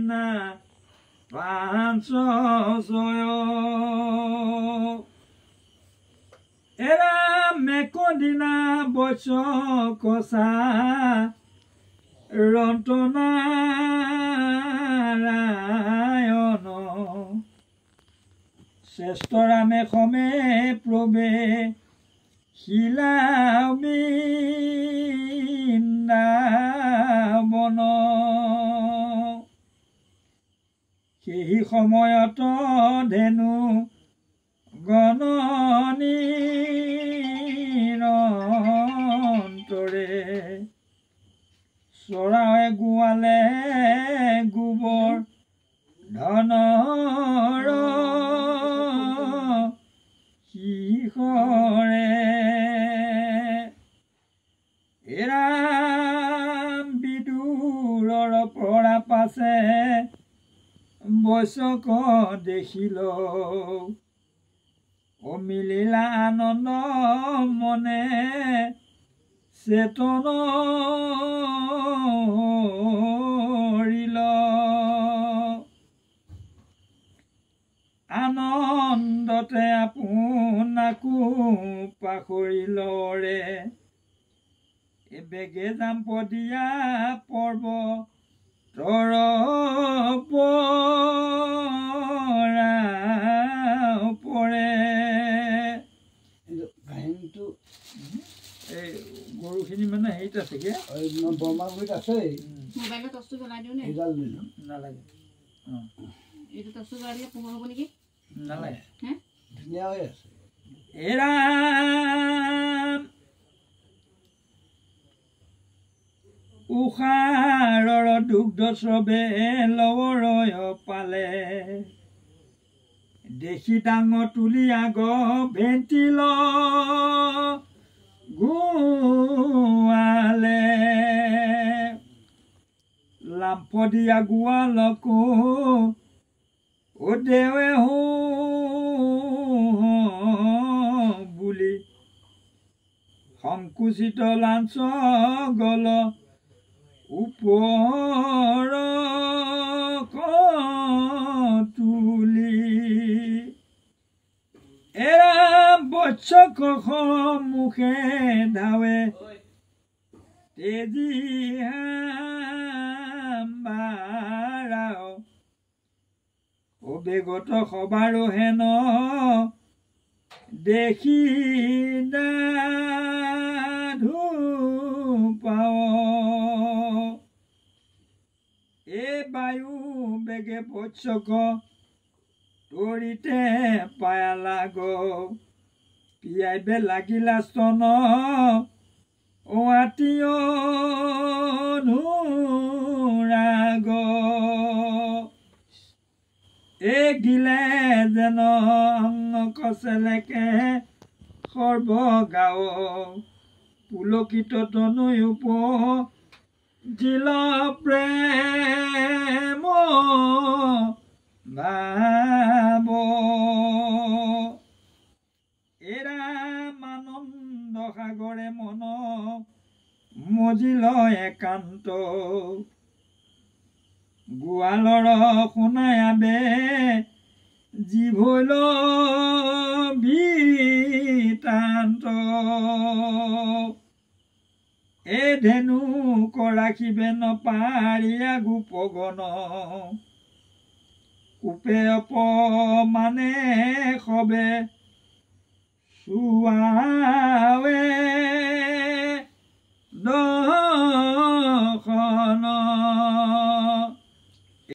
না পাঞ্চয় এৰা মেকদিনা বৈশ কষা ৰন্তনাৰায়ণ শ্ৰেষ্ঠ ৰামে সমে প্ৰভে বৃন্দাবন সেই সময়ত ধেনু গণনীৰন্তৰে চৰায়ে গোৱালে গোবৰ ধনৰ শিখৰে এৰাম বিদুৰৰ পৰা পাছে বৈশক দেখিল অমিলিলা আনন্দ মনে চেতন আনন্দতে আপোনাকো পাহৰিলৰে এবেগে যাম পদিয়া পৰ্ব তৰ পৰে কাহিনীটো এই গৰুখিনি মানে হেৰিত আছেগে বৰমাগুৰিত আছে মোবাইলত টচটো জ্বলাই দিওঁ নে এইডাল লৈ যাম নালাগে এইটো টচটো জ্বলাই দিলে পোহৰ হ'ব নেকি নালাগে হে ধুনীয়া হৈ আছে এৰাম উষাৰৰ দুগ্ধ স্ৰৱে লৱৰয় পালে দেখি ডাঙৰ তুলি আগ ভেণ্টিল গোৱালে লাম্ফ দিয়া গোৱালকো ও দেৱে বুলি সংকুচিত লাঞ্চ গল ওপৰ তুলি এৰাম বৎসক মুখে ধাৱে তেজি হাম্বাৰাও অবেগত সবাৰো হেন দেখি নাধু পাও এ বায়ু বেগে বৎসক তৰিতে পায়ালাগ পিয়াইবে লাগিলা স্তন আতীয় অনুৰাগ এ গিলে যেন কচেলেকে সৰ্বগাঁও পুলকিত তনয় উপ জিল প্ৰেম ভাব এৰাম আনন্দ সাগৰে মন মজিল একান্ত গোৱালৰ শুনাই আবে জীভৈল বিতান্ত এ ধেনু ৰাখিবে নপাৰিয়া গোপগণ কোপে অপমান